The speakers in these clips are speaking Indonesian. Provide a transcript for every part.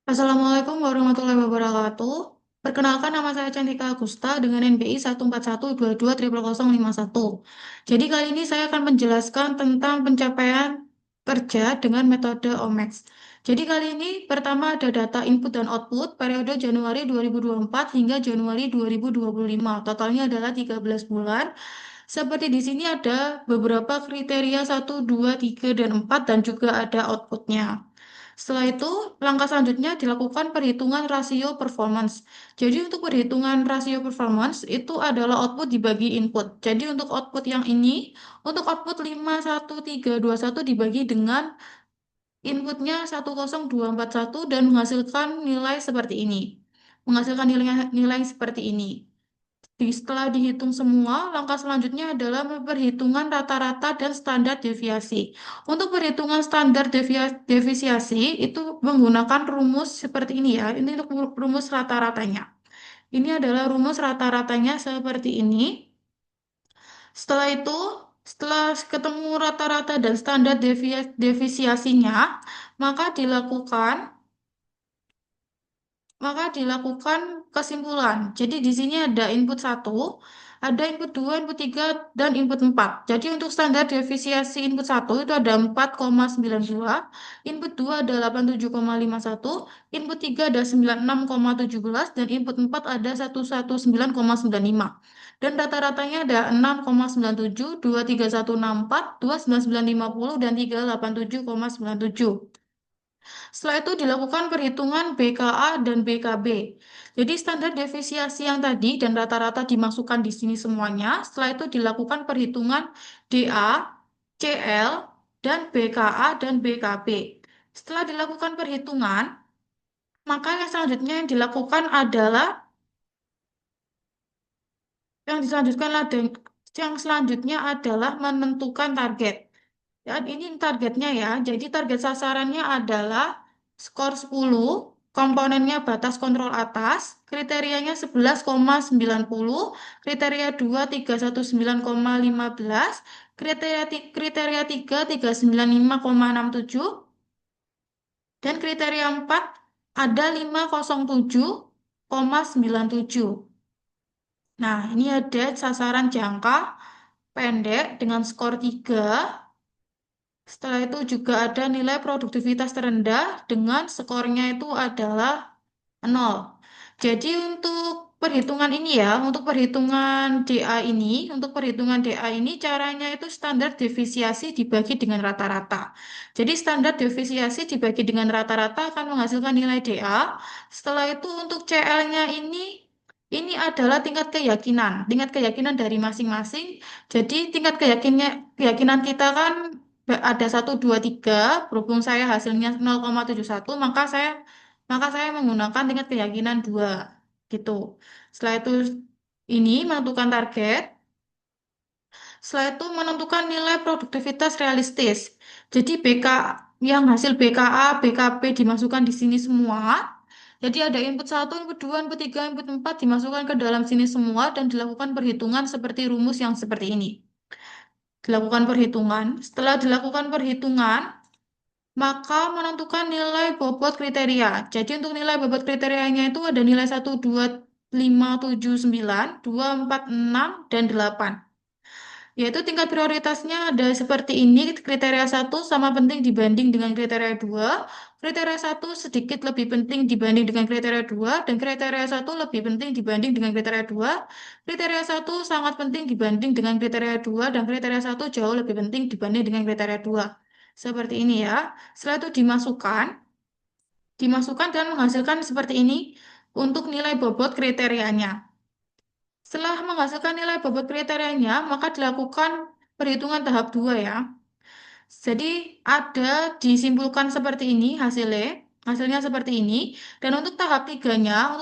Assalamualaikum warahmatullahi wabarakatuh. Perkenalkan nama saya Cantika Agusta dengan NPI 141220051. Jadi kali ini saya akan menjelaskan tentang pencapaian kerja dengan metode OMEX. Jadi kali ini pertama ada data input dan output periode Januari 2024 hingga Januari 2025. Totalnya adalah 13 bulan. Seperti di sini ada beberapa kriteria 1, 2, 3, dan 4 dan juga ada outputnya. Setelah itu, langkah selanjutnya dilakukan perhitungan rasio performance. Jadi untuk perhitungan rasio performance itu adalah output dibagi input. Jadi untuk output yang ini, untuk output 51321 dibagi dengan inputnya 10241 dan menghasilkan nilai seperti ini. Menghasilkan nilai seperti ini. Setelah dihitung semua, langkah selanjutnya adalah perhitungan rata-rata dan standar deviasi. Untuk perhitungan standar deviasi itu menggunakan rumus seperti ini ya. Ini untuk rumus rata-ratanya. Ini adalah rumus rata-ratanya seperti ini. Setelah itu, setelah ketemu rata-rata dan standar deviasinya, maka dilakukan maka dilakukan kesimpulan. Jadi di sini ada input 1, ada input 2, input 3, dan input 4. Jadi untuk standar deviasi input 1 itu ada 4,92, input 2 ada 87,51, input 3 ada 96,17, dan input 4 ada 119,95. Dan rata-ratanya ada 6,97, 23164, 29950, dan 387,97. Setelah itu dilakukan perhitungan BKA dan BKB. Jadi standar deviasi yang tadi dan rata-rata dimasukkan di sini semuanya. Setelah itu dilakukan perhitungan DA, CL, dan BKA dan BKB. Setelah dilakukan perhitungan, maka yang selanjutnya yang dilakukan adalah yang diselanjutkan ada- yang selanjutnya adalah menentukan target. Dan ini targetnya ya. Jadi target sasarannya adalah skor 10, komponennya batas kontrol atas, kriterianya 11,90, kriteria 2 319,15, kriteria 3 395,67, dan kriteria 4 ada 507,97. Nah, ini ada sasaran jangka pendek dengan skor 3. Setelah itu juga ada nilai produktivitas terendah dengan skornya itu adalah 0. Jadi untuk perhitungan ini ya, untuk perhitungan DA ini caranya itu standar deviasi dibagi dengan rata-rata. Jadi standar deviasi dibagi dengan rata-rata akan menghasilkan nilai DA. Setelah itu untuk CL-nya ini adalah tingkat keyakinan dari masing-masing. Jadi tingkat keyakinan kita kan ada 1, 2, 3. Berhubung saya hasilnya 0,71, maka saya menggunakan tingkat keyakinan 2 gitu. Setelah itu ini menentukan target. Setelah itu menentukan nilai produktivitas realistis. Jadi yang hasil BKA, BKP dimasukkan di sini semua. Jadi ada input 1, input 2, input 3, input 4 dimasukkan ke dalam sini semua dan dilakukan perhitungan seperti rumus yang seperti ini. Dilakukan perhitungan. Setelah dilakukan perhitungan, maka menentukan nilai bobot kriteria. Jadi untuk nilai bobot kriterianya itu ada nilai 1, 2, 5, 7, 9, 2, 4, 6, dan 8. Yaitu tingkat prioritasnya ada seperti ini, kriteria 1 sama penting dibanding dengan kriteria 2, kriteria 1 sedikit lebih penting dibanding dengan kriteria 2, dan kriteria 1 lebih penting dibanding dengan kriteria 2, kriteria 1 sangat penting dibanding dengan kriteria 2, dan kriteria 1 jauh lebih penting dibanding dengan kriteria 2. Seperti ini ya. Setelah itu dimasukkan dan menghasilkan seperti ini untuk nilai bobot kriterianya. Setelah menghasilkan nilai bobot kriterianya, maka dilakukan perhitungan tahap 2 ya. Jadi ada disimpulkan seperti ini hasilnya seperti ini. Dan untuk tahap tiganya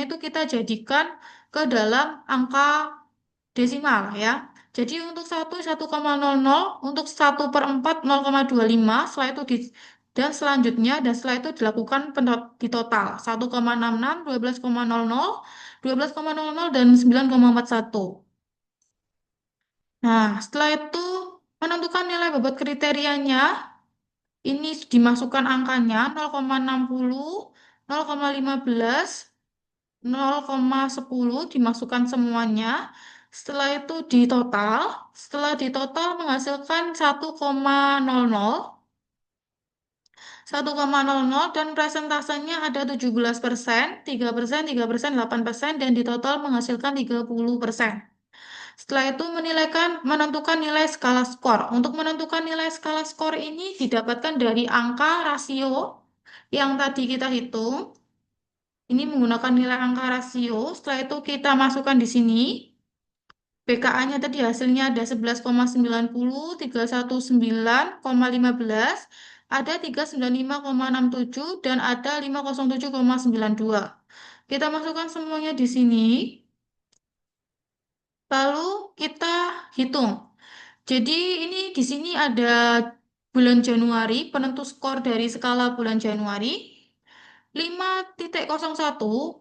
itu kita jadikan ke dalam angka desimal ya. Jadi untuk 1,00, untuk 1/4 0,25, setelah itu dan setelah itu dilakukan di total 1,66, 12,00, dan 9,41. Nah, setelah itu menentukan nilai bobot kriterianya, ini dimasukkan angkanya 0,60, 0,15, 0,10 dimasukkan semuanya. Setelah itu ditotal. Setelah ditotal menghasilkan 1,00. 1,00 dan presentasenya ada 17%, 3%, 3%, 8%, dan di total menghasilkan 30%. Setelah itu menentukan nilai skala skor. Untuk menentukan nilai skala skor ini didapatkan dari angka rasio yang tadi kita hitung. Ini menggunakan nilai angka rasio. Setelah itu kita masukkan di sini. BKA-nya tadi hasilnya ada 11,90, 319,15, ada 395,67, dan ada 507,92. Kita masukkan semuanya di sini, lalu kita hitung. Jadi ini di sini ada bulan Januari, penentu skor dari skala bulan Januari. 5,01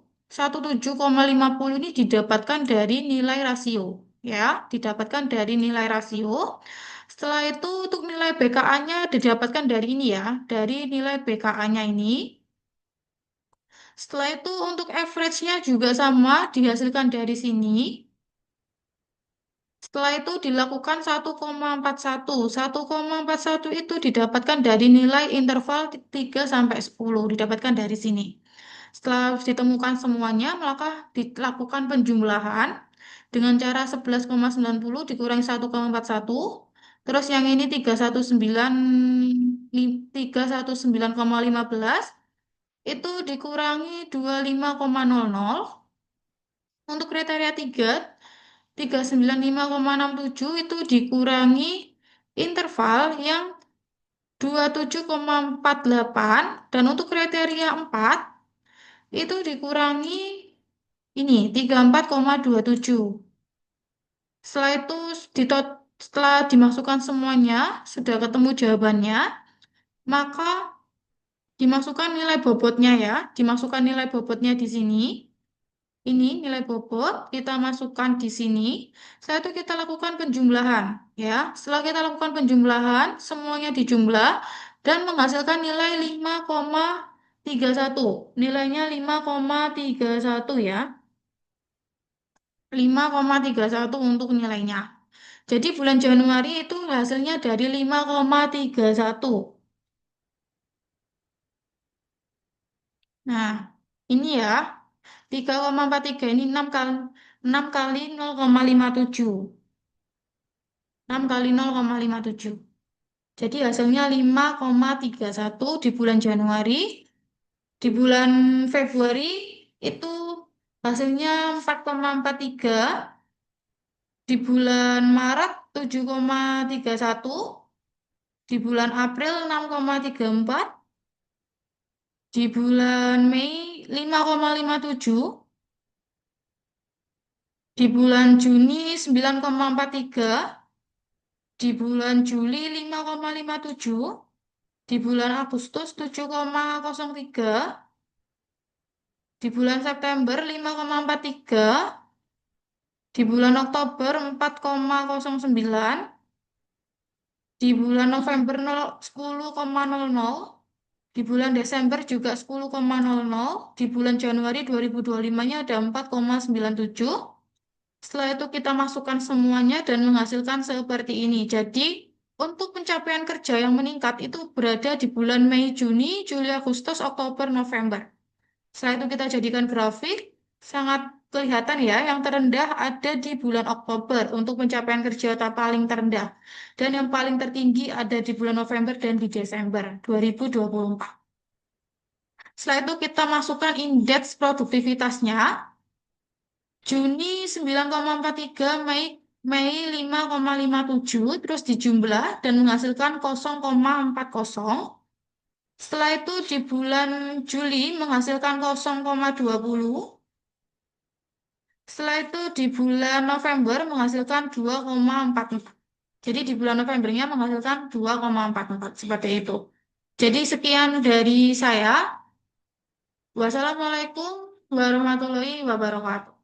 ini didapatkan dari nilai rasio, ya, didapatkan dari nilai rasio. Setelah itu untuk nilai BKA-nya didapatkan dari ini ya, dari nilai BKA-nya ini. Setelah itu untuk average-nya juga sama, dihasilkan dari sini. Setelah itu dilakukan 1,41. 1,41 itu didapatkan dari nilai interval 3 sampai 10, didapatkan dari sini. Setelah ditemukan semuanya, maka dilakukan penjumlahan dengan cara 11,90 dikurangi 1,41. Terus yang ini 319,15 itu dikurangi 25,00. Untuk kriteria 3, 395,67 itu dikurangi interval yang 27,48, dan untuk kriteria 4 itu dikurangi ini 34,27. Setelah itu setelah dimasukkan semuanya, sudah ketemu jawabannya, maka dimasukkan nilai bobotnya ya, dimasukkan nilai bobotnya di sini. Ini nilai bobot kita masukkan di sini. Setelah itu kita lakukan penjumlahan ya. Setelah kita lakukan penjumlahan, semuanya dijumlah dan menghasilkan nilai 5,31. Nilainya 5,31 ya. 5,31 untuk nilainya. Jadi bulan Januari itu hasilnya dari 5,31. Nah, ini ya. 3,43 ini 6 kali 0,57. 6 kali 0,57. Jadi hasilnya 5,31 di bulan Januari. Di bulan Februari itu hasilnya 4,43. Di bulan Maret 7,31. Di bulan April 6,34. Di bulan Mei 5,57. Di bulan Juni 9,43. Di bulan Juli 5,57. Di bulan Agustus 7,03. Di bulan September 5,43. Di bulan Oktober 4,09. Di bulan November 10,00. Di bulan Desember juga 10,00. Di bulan Januari 2025-nya ada 4,97. Setelah itu kita masukkan semuanya dan menghasilkan seperti ini. Jadi untuk pencapaian kerja yang meningkat itu berada di bulan Mei, Juni, Juli, Agustus, Oktober, November. Setelah itu kita jadikan grafik, sangat kelihatan ya, yang terendah ada di bulan Oktober untuk pencapaian kerja paling terendah. Dan yang paling tertinggi ada di bulan November dan di Desember 2024. Setelah itu kita masukkan indeks produktivitasnya. Juni 9,43, Mei 5,57, terus dijumlah dan menghasilkan 0,40. Setelah itu di bulan Juli menghasilkan 0,20. Setelah itu di bulan November menghasilkan 2,44. Jadi di bulan Novembernya menghasilkan 2,44 seperti itu. Jadi sekian dari saya. Wassalamualaikum warahmatullahi wabarakatuh.